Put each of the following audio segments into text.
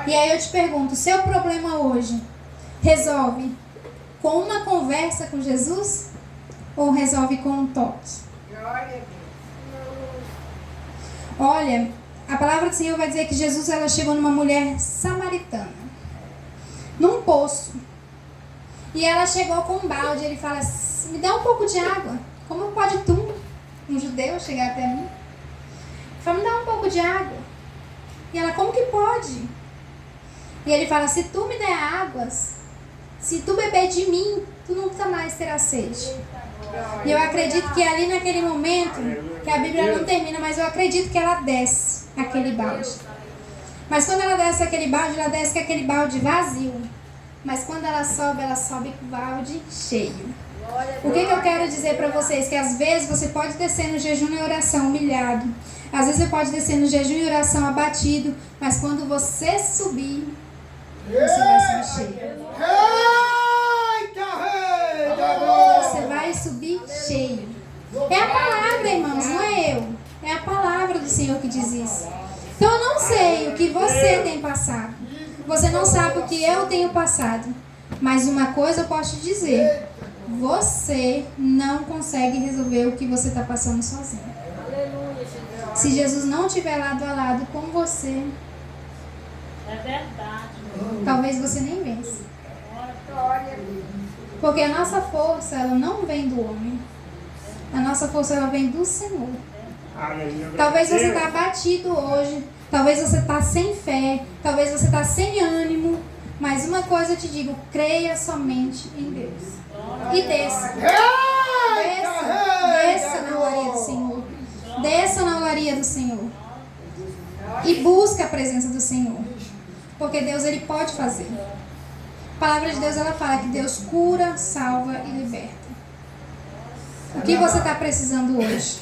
E aí eu te pergunto, seu problema hoje resolve com uma conversa com Jesus ou resolve com um toque? Olha, a palavra do Senhor vai dizer que Jesus ela chegou numa mulher samaritana, num poço. E ela chegou com um balde, ele fala, me dá um pouco de água. Como pode tu, um judeu, chegar até mim? Ele fala, me dá um pouco de água. E ela, como que pode? E ele fala, se tu me der águas, se tu beber de mim, tu nunca mais terás sede. E eu acredito que ali naquele momento, que a Bíblia não termina, mas eu acredito que ela desce aquele balde. Mas quando ela desce aquele balde, ela desce com aquele balde vazio. Mas quando ela sobe com o balde cheio. O que eu quero dizer para vocês? Que às vezes você pode descer no jejum e oração humilhado. Às vezes você pode descer no jejum e oração abatido. Mas quando você subir, você vai subir cheio. Você vai subir cheio. É a palavra, irmãos, não é eu. É a palavra do Senhor que diz isso. Então eu não sei o que você tem passado. Você não sabe o que eu tenho passado. Mas uma coisa eu posso te dizer. Você não consegue resolver o que você está passando sozinho. Se Jesus não estiver lado a lado com você, é verdade. Talvez você nem vença. Porque a nossa força, ela não vem do homem. A nossa força, ela vem do Senhor. Talvez você está abatido hoje. Talvez você está sem fé. Talvez você está sem ânimo. Mas uma coisa eu te digo, creia somente em Deus. E desça. Desça na olaria do Senhor. Desça na olaria do Senhor. E busca a presença do Senhor. Porque Deus, Ele pode fazer. A palavra de Deus, ela fala que Deus cura, salva e liberta. O que você está precisando hoje?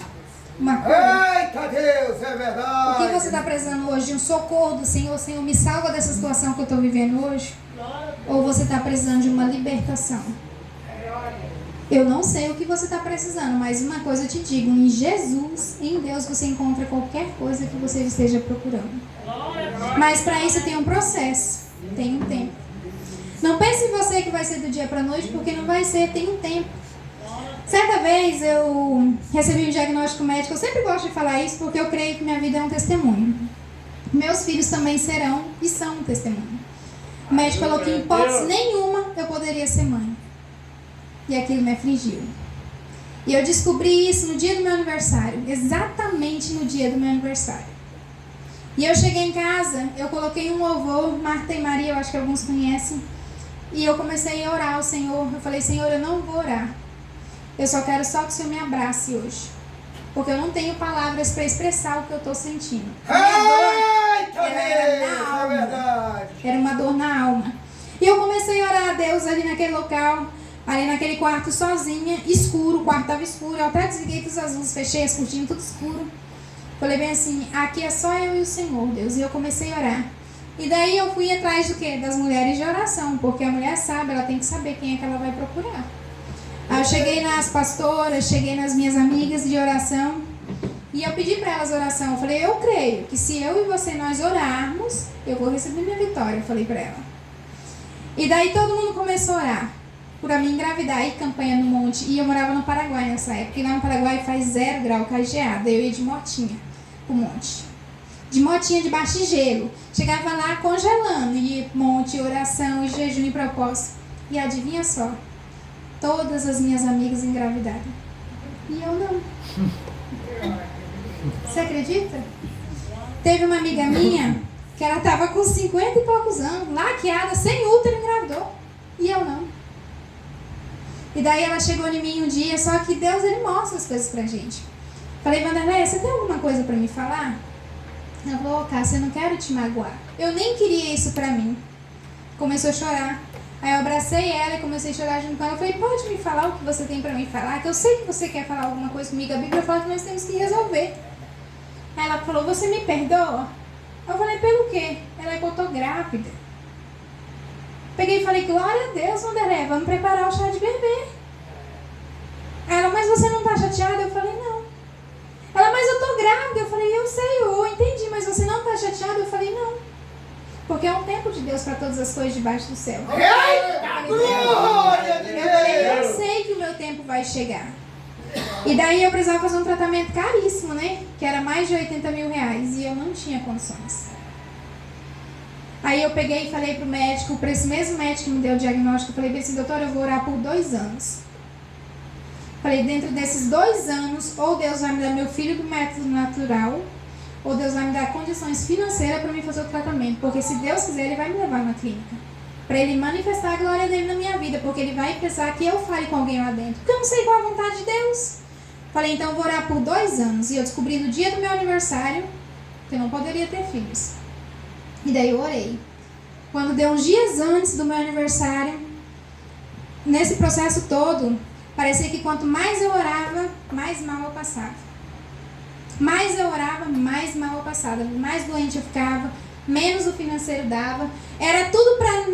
Uma cura. Eita Deus, é verdade. O que você está precisando hoje? Um socorro do Senhor? Senhor, me salva dessa situação que eu estou vivendo hoje? Ou você está precisando de uma libertação? Eu não sei o que você está precisando, mas uma coisa eu te digo, em Jesus, em Deus, você encontra qualquer coisa que você esteja procurando. Mas para isso tem um processo, tem um tempo. Não pense em você que vai ser do dia para a noite, porque não vai ser, tem um tempo. Certa vez eu recebi um diagnóstico médico, eu sempre gosto de falar isso porque eu creio que minha vida é um testemunho. Meus filhos também serão e são um testemunho. O médico falou que em hipótese nenhuma eu poderia ser mãe. E aquilo me afligiu. E eu descobri isso no dia do meu aniversário, exatamente no dia do meu aniversário. E eu cheguei em casa, eu coloquei um louvor, Marta e Maria, eu acho que alguns conhecem. E eu comecei a orar ao Senhor. Eu falei, Senhor, eu não vou orar. Eu só quero só que o Senhor me abrace hoje. Porque eu não tenho palavras para expressar o que eu estou sentindo. Minha dor era na alma. Era uma dor na alma. E eu comecei a orar a Deus ali naquele local, ali naquele quarto sozinha, escuro, o quarto estava escuro. Eu até desliguei todas as luzes, fechei as cortinas, tudo escuro. Falei bem assim, aqui é só eu e o Senhor, Deus. E eu comecei a orar. E daí eu fui atrás do quê? Das mulheres de oração. Porque a mulher sabe, ela tem que saber quem é que ela vai procurar. Aí eu cheguei nas pastoras, cheguei nas minhas amigas de oração. E eu pedi para elas oração. Eu falei, eu creio que se eu e você nós orarmos, eu vou receber minha vitória. Eu falei para ela. E daí todo mundo começou a orar. Por a mim engravidar e campanha no monte. E eu morava no Paraguai nessa época. E lá no Paraguai faz 0 grau, cai geada. Eu ia de motinha pro monte. De motinha debaixo de gelo. Chegava lá congelando. E monte, oração, e jejum e propósito. E adivinha só. Todas as minhas amigas engravidaram. E eu não. Você acredita? Teve uma amiga minha que ela estava com 50 e poucos anos, laqueada, sem útero, engravidou. E eu não. E daí ela chegou em mim um dia, só que Deus, Ele mostra as coisas pra gente. Falei, Vanderlei, você tem alguma coisa pra me falar? Ela falou, Cássia, eu não quero te magoar. Eu nem queria isso pra mim. Começou a chorar. Aí eu abracei ela e comecei a chorar junto com ela. Eu falei, pode me falar o que você tem pra me falar? Que eu sei que você quer falar alguma coisa comigo. A Bíblia fala que nós temos que resolver. Aí ela falou, você me perdoa? Eu falei, pelo quê? Ela é que eu tô grávida. Peguei e falei, glória a Deus, Vanderlei, vamos preparar o chá de bebê. Aí ela, mas você não tá chateada? Eu falei, não. Ela, mas eu tô grávida. Eu falei, eu sei, eu entendi, mas você não tá chateada? Eu falei, não. Porque é um tempo de Deus para todas as coisas debaixo do céu. Eita, glória de Eu falei, eu Deus! sei que o meu tempo vai chegar. E daí eu precisava fazer um tratamento caríssimo, né? Que era mais de 80 mil reais. E eu não tinha condições. Aí eu peguei e falei pro médico, para esse mesmo médico que me deu o diagnóstico, eu falei assim, doutor, eu vou orar por 2 anos. Falei, dentro desses 2 anos, ou Deus vai me dar meu filho do método natural, ou Deus vai me dar condições financeiras para mim fazer o tratamento. Porque se Deus quiser, Ele vai me levar na clínica. Para Ele manifestar a glória dEle na minha vida. Porque Ele vai precisar que eu fale com alguém lá dentro. Porque eu não sei qual é a vontade de Deus. Falei, então eu vou orar por 2 anos. E eu descobri no dia do meu aniversário que eu não poderia ter filhos. E daí eu orei. Quando deu uns dias antes do meu aniversário, nesse processo todo, parecia que quanto mais eu orava, mais mal eu passava. Mais eu orava, mais mal eu passava. Mais doente eu ficava, menos o financeiro dava. Era tudo para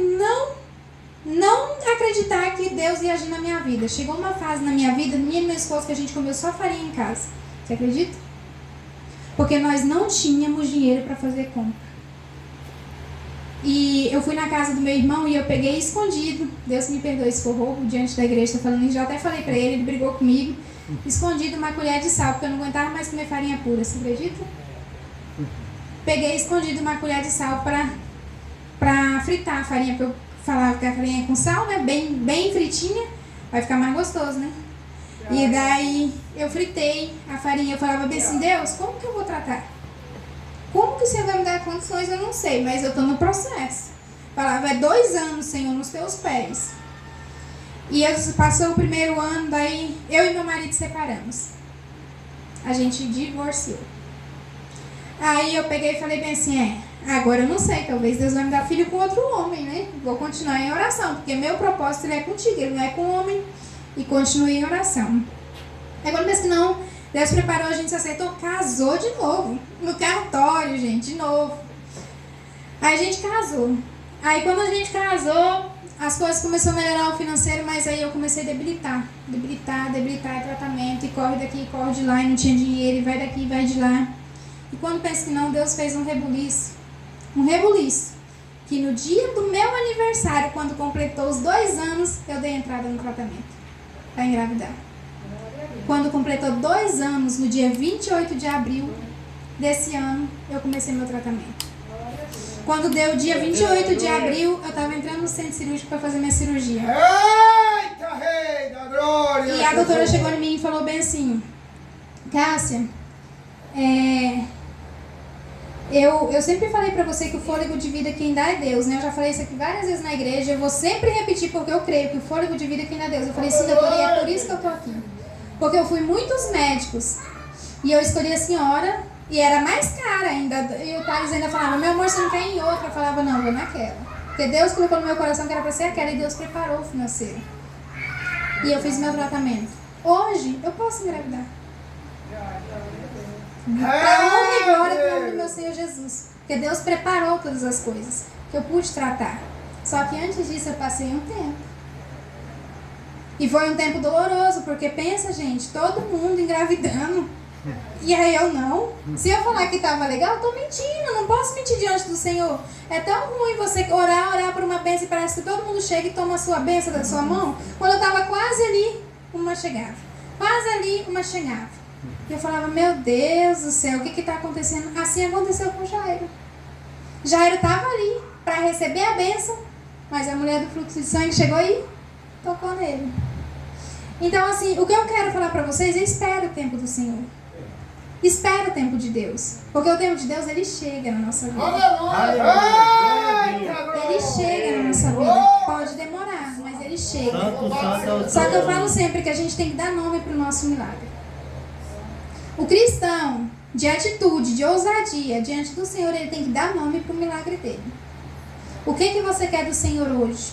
não acreditar que Deus ia agir na minha vida. Chegou uma fase na minha vida, minha e meu esposo, que a gente comeu só farinha em casa. Você acredita? Porque nós não tínhamos dinheiro para fazer compra. E eu fui na casa do meu irmão e eu peguei escondido. Deus me perdoe se for roubo diante da igreja. Estou falando isso, já até falei para ele brigou comigo. Escondido uma colher de sal, porque eu não aguentava mais comer farinha pura, você acredita? Peguei escondido uma colher de sal para fritar a farinha, porque eu falava que a farinha é com sal, né? Bem fritinha, vai ficar mais gostoso, né? E daí eu fritei a farinha, eu falava bem assim, Deus, como que eu vou tratar? Como que o Senhor vai me dar condições? Eu não sei, mas eu estou no processo. Falava, é 2 anos, Senhor, nos teus pés. E passou o primeiro ano, daí eu e meu marido separamos. A gente divorciou. Aí eu peguei e falei bem assim, agora eu não sei, talvez Deus vai me dar filho com outro homem, né? Vou continuar em oração, porque meu propósito ele é contigo, ele não é com o homem. E continue em oração. Aí quando eu pensei que não, Deus preparou, a gente se aceitou, casou de novo. No cartório, gente, de novo. Aí a gente casou. Aí quando a gente casou, as coisas começaram a melhorar o financeiro, mas aí eu comecei a debilitar em tratamento, e corre daqui, corre de lá, e não tinha dinheiro, e vai daqui, vai de lá. E quando penso que não, Deus fez um rebuliço, que no dia do meu aniversário, quando completou os 2 anos, eu dei entrada no tratamento, para engravidar. Quando completou 2 anos, no dia 28 de abril desse ano, eu comecei meu tratamento. Quando deu o dia 28 de abril, eu estava entrando no centro cirúrgico para fazer minha cirurgia. Eita, rei da glória! E a doutora chegou em mim e falou bem assim, Cássia, eu sempre falei para você que o fôlego de vida quem dá é Deus, né? Eu já falei isso aqui várias vezes na igreja, eu vou sempre repetir porque eu creio que o fôlego de vida quem dá é Deus. Eu falei, sim, doutora, e é por isso que eu tô aqui. Porque eu fui muitos médicos e eu escolhi a senhora e era mais cara ainda. E o Thales ainda falava, meu amor, você não quer em outra? Eu falava, não, vou naquela. Porque Deus colocou no meu coração que era para ser aquela e Deus preparou o financeiro. E eu fiz meu tratamento. Hoje eu posso engravidar. Para honra e glória do nome do meu Senhor Jesus. Porque Deus preparou todas as coisas que eu pude tratar. Só que antes disso eu passei um tempo. E foi um tempo doloroso, porque pensa, gente, todo mundo engravidando. E aí eu não. Se eu falar que estava legal, eu tô mentindo. Não posso mentir diante do Senhor. É tão ruim você orar por uma bênção e parece que todo mundo chega e toma a sua bênção da sua mão. Quando eu estava quase ali, uma chegava. Quase ali, uma chegava. E eu falava, meu Deus do céu, o que está acontecendo? Assim aconteceu com Jairo. Jairo estava ali para receber a bênção, mas a mulher do fluxo de sangue chegou e tocou nele. Então, assim, o que eu quero falar para vocês é espera o tempo do Senhor. Espera o tempo de Deus. Porque o tempo de Deus, ele chega na nossa vida. Ele chega na nossa vida. Pode demorar, mas ele chega. Só que eu falo sempre que a gente tem que dar nome para o nosso milagre. O cristão, de atitude, de ousadia, diante do Senhor, ele tem que dar nome para o milagre dele. O que você quer do Senhor hoje?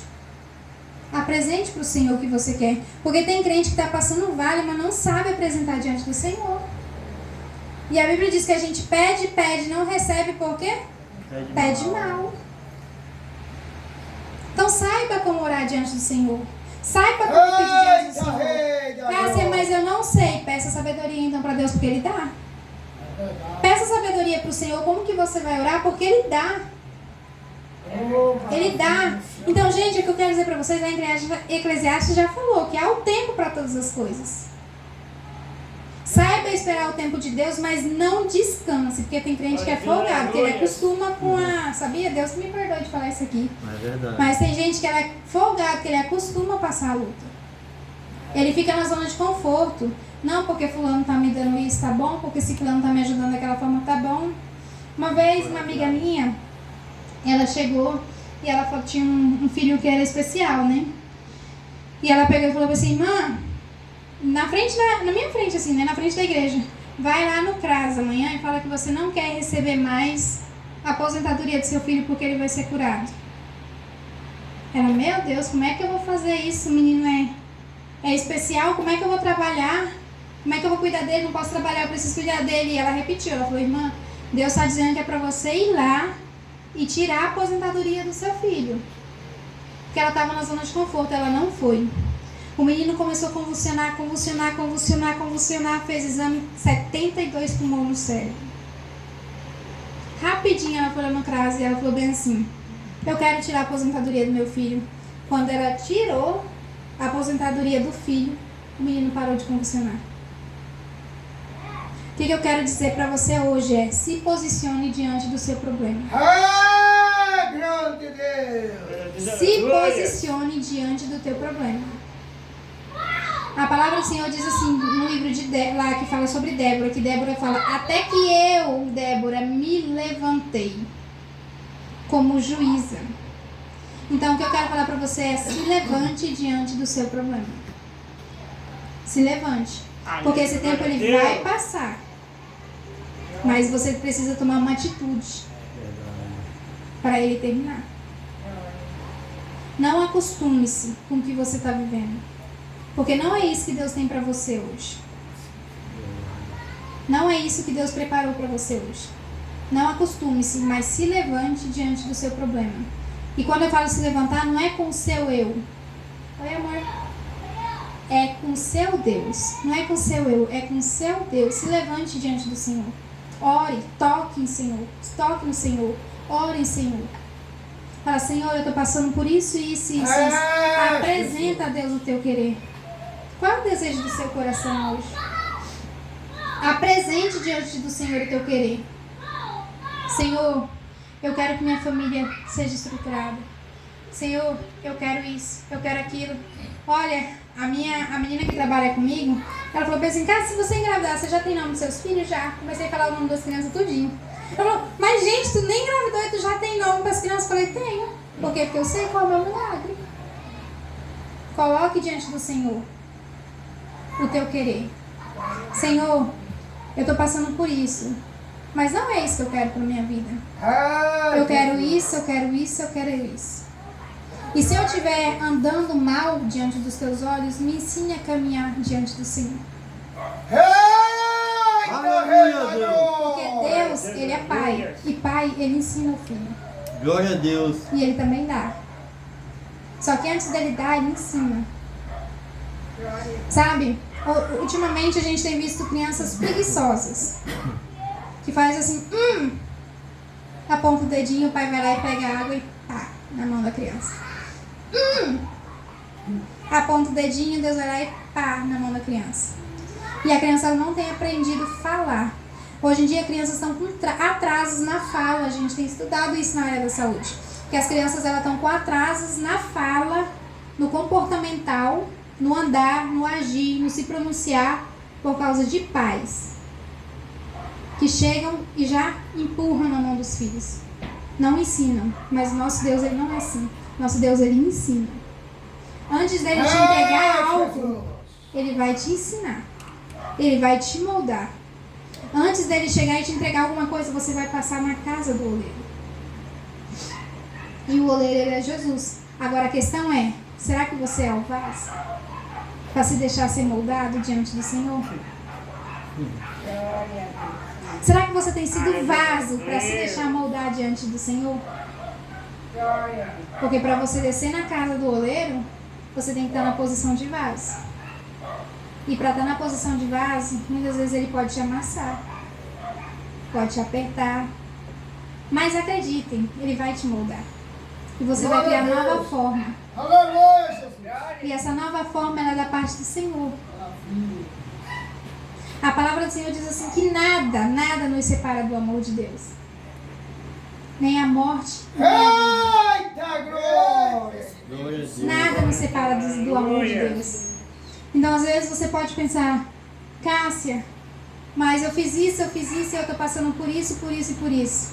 Apresente para o Senhor o que você quer. Porque tem crente que está passando vale, mas não sabe apresentar diante do Senhor. E a Bíblia diz que a gente pede, não recebe, por quê? Pede mal. Então saiba como orar diante do Senhor. Saiba como pedir diante do Senhor. Cássia, mas eu não sei. Peça sabedoria então para Deus, porque Ele dá. Peça sabedoria para o Senhor, como que você vai orar, porque Ele dá. Ele dá. Então, gente, o que eu quero dizer para vocês, a Eclesiastes já falou que há o tempo para todas as coisas. Saiba esperar o tempo de Deus, mas não descanse, porque tem crente que é folgado, que ele acostuma com a... Sabia? Deus me perdoe de falar isso aqui. É verdade. Mas tem gente que ela é folgado, que ele acostuma a passar a luta. Ele fica na zona de conforto. Não, porque fulano tá me dando isso, tá bom? Porque se fulano tá me ajudando daquela forma, tá bom? Uma vez, uma amiga minha, ela chegou e ela falou, tinha um filho que era especial, né? E ela pegou e falou assim, irmã, na minha frente assim, né? Na frente da igreja, vai lá no CRAS amanhã e fala que você não quer receber mais a aposentadoria do seu filho porque ele vai ser curado. Ela, meu Deus, como é que eu vou fazer isso? O menino é especial, como é que eu vou trabalhar? Como é que eu vou cuidar dele? Não posso trabalhar, eu preciso cuidar dele. E ela repetiu, ela falou, irmã, Deus está dizendo que é para você ir lá e tirar a aposentadoria do seu filho. Porque ela estava na zona de conforto, ela não foi. O menino começou a convulsionar, fez exame, 72 pulmões no cérebro. Rapidinho ela foi lá no CRAS e ela falou bem assim, eu quero tirar a aposentadoria do meu filho. Quando ela tirou a aposentadoria do filho, o menino parou de convulsionar. O que eu quero dizer para você hoje é, se posicione diante do seu problema. Ah, grande Deus! Se posicione diante do teu problema. A palavra do Senhor diz assim, no livro de lá que fala sobre Débora, que Débora fala, até que eu, Débora, me levantei como juíza. Então, o que eu quero falar para você é, se levante diante do seu problema. Se levante. Porque esse tempo ele vai passar. Mas você precisa tomar uma atitude para ele terminar. Não acostume-se com o que você está vivendo. Porque não é isso que Deus tem para você hoje. Não é isso que Deus preparou para você hoje. Não acostume-se, mas se levante diante do seu problema. E quando eu falo se levantar, não é com o seu eu. Oi, amor. É com o seu Deus. Não é com o seu eu, é com o seu Deus. Se levante diante do Senhor. Ore, toque em Senhor. Toque no Senhor. Ore em Senhor. Fala, Senhor, eu estou passando por isso, isso, isso, isso. Apresenta a Deus o teu querer. Qual é o desejo do seu coração hoje? Apresente diante do Senhor o teu querer. Senhor, eu quero que minha família seja estruturada. Senhor, eu quero isso, eu quero aquilo. Olha, a menina que trabalha comigo, ela falou assim, cara, se você engravidar, você já tem nome dos seus filhos? Já. Comecei a falar o nome das crianças tudinho. Ela falou, mas gente, tu nem engravidou e tu já tem nome para as crianças? Eu falei, tenho. Por quê? Porque eu sei qual é o meu milagre. Coloque diante do Senhor o teu querer. Senhor, eu estou passando por isso. Mas não é isso que eu quero para minha vida. Eu quero isso, eu quero isso, eu quero isso. E se eu estiver andando mal diante dos teus olhos, me ensine a caminhar diante do Senhor. Porque Deus, Ele é Pai. E Pai, Ele ensina o Filho. Glória a Deus. E Ele também dá. Só que antes dele dar, Ele ensina. Sabe? Ultimamente a gente tem visto crianças preguiçosas. Que faz assim, aponta o dedinho, o pai vai lá e pega a água e pá, na mão da criança. Aponta o dedinho, Deus vai lá e pá, na mão da criança. E a criança não tem aprendido a falar. Hoje em dia, crianças estão com atrasos na fala. A gente tem estudado isso na área da saúde. Que as crianças elas estão com atrasos na fala, no comportamental, no andar, no agir, no se pronunciar, por causa de pais que chegam e já empurram na mão dos filhos. Não ensinam, mas nosso Deus, Ele não é assim. Nosso Deus, Ele ensina. Antes dele te entregar algo, Ele vai te ensinar. Ele vai te moldar. Antes dele chegar e te entregar alguma coisa, você vai passar na casa do oleiro. E o oleiro, ele é Jesus. Agora a questão é, será que você é o vaso para se deixar ser moldado diante do Senhor? Será que você tem sido vaso para se deixar moldar diante do Senhor? Porque para você descer na casa do oleiro, você tem que estar na posição de vaso. E para estar na posição de vaso, muitas vezes ele pode te amassar, pode te apertar. Mas acreditem, ele vai te moldar. E você vai criar nova forma. Aleluia, Jesus. E essa nova forma ela é da parte do Senhor. A palavra do Senhor diz assim que nada nos separa do amor de Deus. Nem a morte, nem a vida. Eita, glória. Nada nos separa do amor de Deus. Então, às vezes, você pode pensar, Cássia, mas eu fiz isso e eu estou passando por isso e por isso.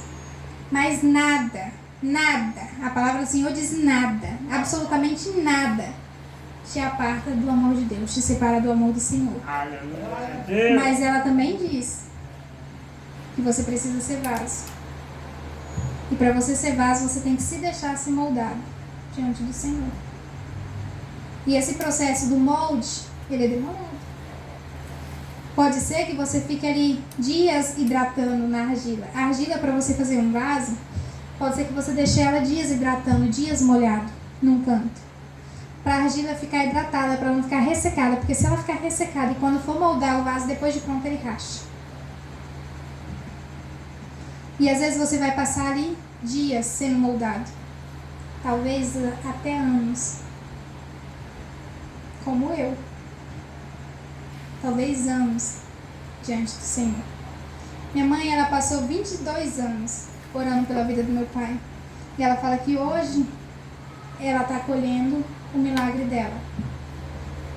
Mas nada, a palavra do Senhor diz nada, absolutamente nada, te aparta do amor de Deus, te separa do amor do Senhor. Mas ela também diz que você precisa ser vaso. E para você ser vaso, você tem que se deixar ser moldado diante do Senhor. E esse processo do molde, ele é demorado. Pode ser que você fique ali dias hidratando na argila. A argila, para você fazer um vaso, pode ser que você deixe ela dias hidratando, dias molhado num canto. Para a argila ficar hidratada, para não ficar ressecada. Porque se ela ficar ressecada e quando for moldar o vaso, depois de pronto ele racha. E às vezes você vai passar ali dias sendo moldado. Talvez até anos. Como eu. Talvez anos diante do Senhor. Minha mãe, ela passou 22 anos orando pela vida do meu pai. E ela fala que hoje ela está colhendo o milagre dela.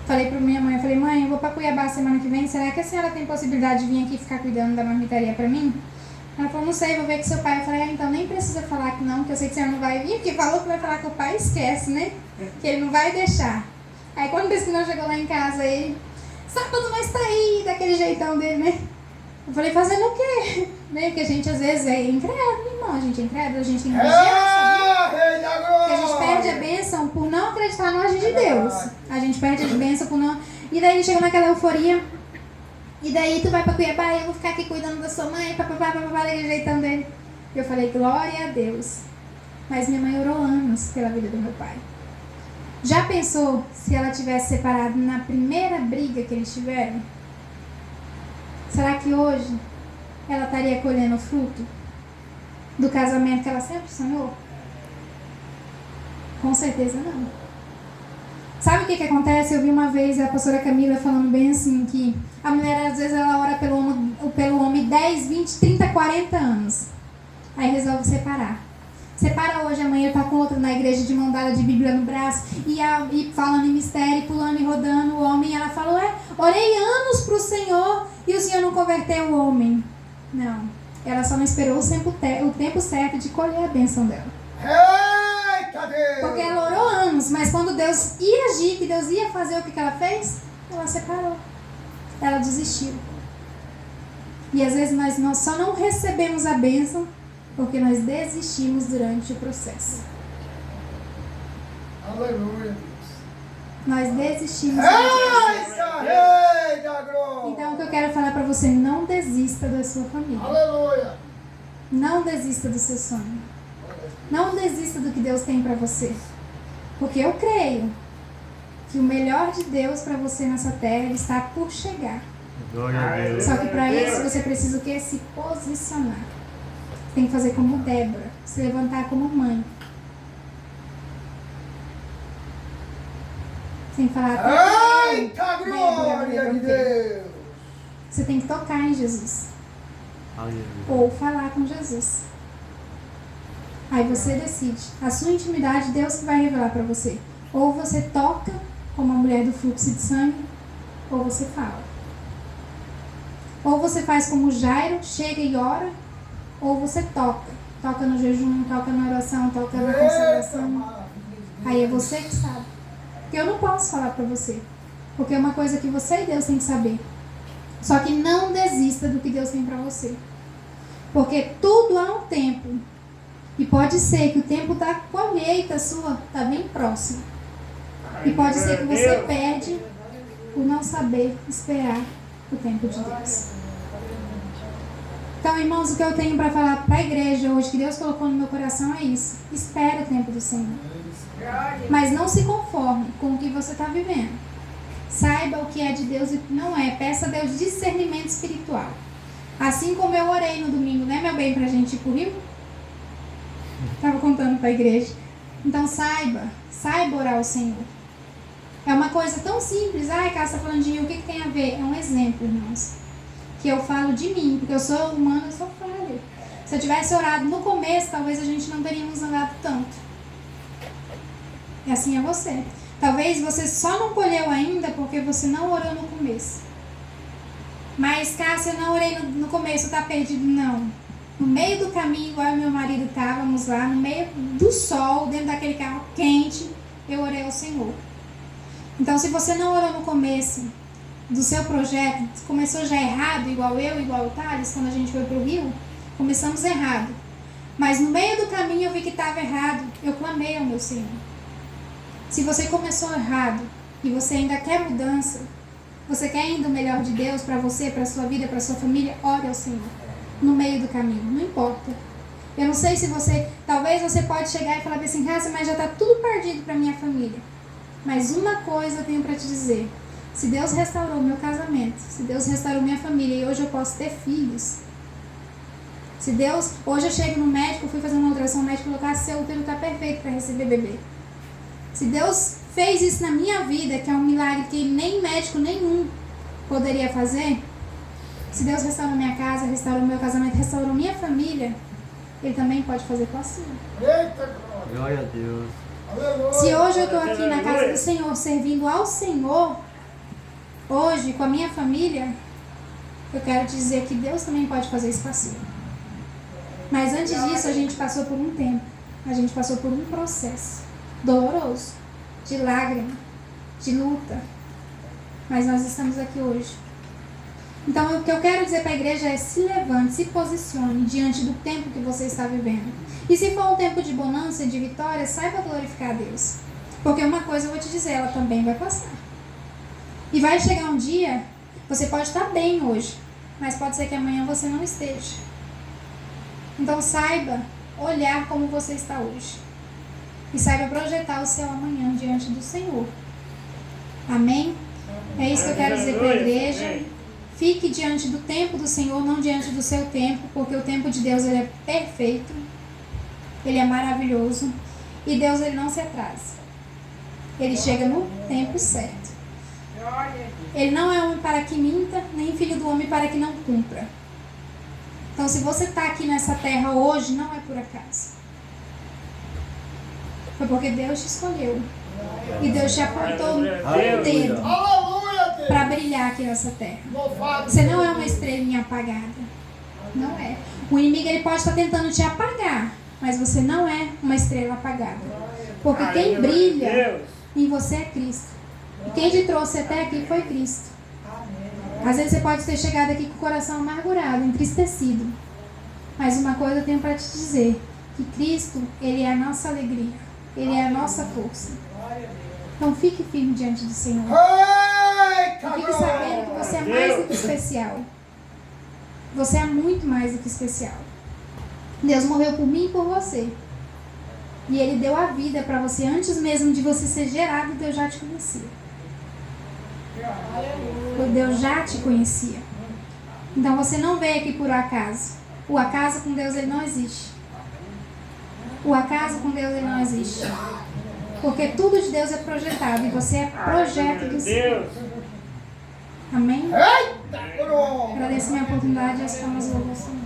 Falei para minha mãe, mãe, eu vou para Cuiabá semana que vem, será que a senhora tem possibilidade de vir aqui ficar cuidando da marmitaria para mim? Ela falou, não sei, vou ver com seu pai. Eu falei, então nem precisa falar que não, que eu sei que a senhora não vai vir, porque falou que vai falar com o pai, esquece, né? Que ele não vai deixar. Aí quando disse que não chegou lá em casa, ele, sábado nós tá aí, daquele jeitão dele, né? Eu falei, fazendo o quê? Né? Porque a gente às vezes é incrédulo, irmão, a gente é incrédulo, a gente tem que vigiar, porque a gente perde a bênção por não acreditar no agir de Deus. A gente perde a bênção por não... E daí chega naquela euforia, e daí tu vai pra Cuiabá e eu vou ficar aqui cuidando da sua mãe, papapá, daquele jeitão dele. Eu falei, glória a Deus. Mas minha mãe orou anos pela vida do meu pai. Já pensou se ela tivesse separado na primeira briga que eles tiveram? Será que hoje ela estaria colhendo o fruto do casamento que ela sempre sonhou? Com certeza não. Sabe o que acontece? Eu vi uma vez a pastora Camila falando bem assim, que a mulher às vezes ela ora pelo homem 10, 20, 30, 40 anos. Aí resolve separar. Separa hoje, amanhã tá com outro na igreja de mão dada de Bíblia no braço e falando em mistério, pulando e rodando o homem. E ela falou, orei anos pro Senhor e o Senhor não converteu o homem. Não, ela só não esperou o tempo certo de colher a bênção dela. Porque ela orou anos, mas quando Deus ia agir, que Deus ia fazer o que ela fez, ela separou. Ela desistiu. E às vezes nós só não recebemos a bênção porque nós desistimos durante o processo. Aleluia. Nós desistimos durante o processo. Então o que eu quero falar para você, não desista da sua família. Aleluia. Não desista do seu sonho. Não desista do que Deus tem para você. Porque eu creio que o melhor de Deus para você nessa terra está por chegar. Glória a Deus. Só que para isso você precisa o quê? Se posicionar. Tem que fazer como Débora, se levantar como mãe. Tem que falar, eita, glória de Deus. Você tem que tocar em Jesus. Aleluia. Ou falar com Jesus. Aí você decide. A sua intimidade, Deus que vai revelar para você. Ou você toca, como a mulher do fluxo de sangue, ou você fala. Ou você faz como Jairo, chega e ora, ou você toca. Toca no jejum, toca na oração, toca na consagração. Aí é você que sabe. Porque eu não posso falar para você. Porque é uma coisa que você e Deus tem que saber. Só que não desista do que Deus tem para você. Porque tudo há um tempo. E pode ser que o tempo da colheita sua está bem próximo. E pode ser que você perde por não saber esperar o tempo de Deus. Então, irmãos, o que eu tenho para falar para a igreja hoje, que Deus colocou no meu coração é isso. Espere o tempo do Senhor. Mas não se conforme com o que você está vivendo. Saiba o que é de Deus e o que não é. Peça a Deus discernimento espiritual. Assim como eu orei no domingo, né, meu bem, para a gente ir para o Rio? Estava contando para a igreja. Então saiba orar ao Senhor. É uma coisa tão simples. Ai, Cássia, tá falando de mim, o que tem a ver? É um exemplo, irmãos. Que eu falo de mim, porque eu sou humana, eu sou falha. Se eu tivesse orado no começo, talvez a gente não teríamos andado tanto. E assim é você. Talvez você só não colheu ainda porque você não orou no começo. Mas, Cássia, eu não orei no começo, tá perdido? Não. No meio do caminho, igual eu e meu marido estávamos lá, no meio do sol, dentro daquele carro quente, eu orei ao Senhor. Então, se você não orou no começo do seu projeto, começou já errado, igual eu, igual o Thales, quando a gente foi para o Rio, começamos errado. Mas no meio do caminho eu vi que estava errado, eu clamei ao meu Senhor. Se você começou errado e você ainda quer mudança, você quer ainda o melhor de Deus para você, para a sua vida, para a sua família, ore ao Senhor. No meio do caminho, não importa. Eu não sei se você, talvez você pode chegar e falar assim, Cássia, mas já está tudo perdido para minha família. Mas uma coisa eu tenho para te dizer. Se Deus restaurou meu casamento, se Deus restaurou minha família e hoje eu posso ter filhos. Se Deus, hoje eu chego no médico, fui fazer uma ultrassom, o médico falou que seu útero está perfeito para receber bebê. Se Deus fez isso na minha vida, que é um milagre que nem médico nenhum poderia fazer, se Deus restaurou minha casa, restaurou meu casamento, restaurou minha família, Ele também pode fazer com a sua. Eita, Glória a Deus. aleluia. Se hoje eu estou aqui na casa do Senhor, servindo ao Senhor, hoje, com a minha família, eu quero te dizer que Deus também pode fazer isso com a sua. Mas antes disso, a gente passou por um tempo. A gente passou por um processo doloroso, de lágrima, de luta. Mas nós estamos aqui hoje. Então, o que eu quero dizer para a igreja é: se levante, se posicione diante do tempo que você está vivendo. E se for um tempo de bonança e de vitória, saiba glorificar a Deus. Porque uma coisa eu vou te dizer, ela também vai passar. E vai chegar um dia, você pode estar bem hoje, mas pode ser que amanhã você não esteja. Então saiba olhar como você está hoje. E saiba projetar o seu amanhã diante do Senhor. Amém? É isso que eu quero dizer para a igreja. Fique diante do tempo do Senhor, não diante do seu tempo, porque o tempo de Deus ele é perfeito, Ele é maravilhoso, e Deus ele não se atrasa. Ele chega no tempo certo. Ele não é homem para que minta, nem filho do homem para que não cumpra. Então, se você está aqui nessa terra hoje, não é por acaso. Foi porque Deus te escolheu. E Deus te apontou um dedo Aleluia, Deus. para brilhar aqui nessa terra. Louvado Você não é seja uma estrelinha apagada. Não é. O inimigo ele pode estar tentando te apagar, mas você não é uma estrela apagada. Porque quem brilha em você é Cristo. E quem te trouxe até aqui foi Cristo. Às vezes você pode ter chegado aqui com o coração amargurado, entristecido. Mas uma coisa eu tenho para te dizer, que Cristo, Ele é a nossa alegria. Ele é a nossa força. Então fique firme diante do Senhor. Eita, Fique sabendo que você é mais do que especial. Você é muito mais do que especial. Deus morreu por mim e por você. E Ele deu a vida para você antes mesmo de você ser gerado. Deus já te conhecia. Deus já te conhecia. Então você não veio aqui por acaso. O acaso com Deus ele não existe. O acaso com Deus ele não existe. Porque tudo de Deus é projetado e você é projeto do Senhor. Amém? Eita, glória. Agradeço minha oportunidade e as palmas do Senhor.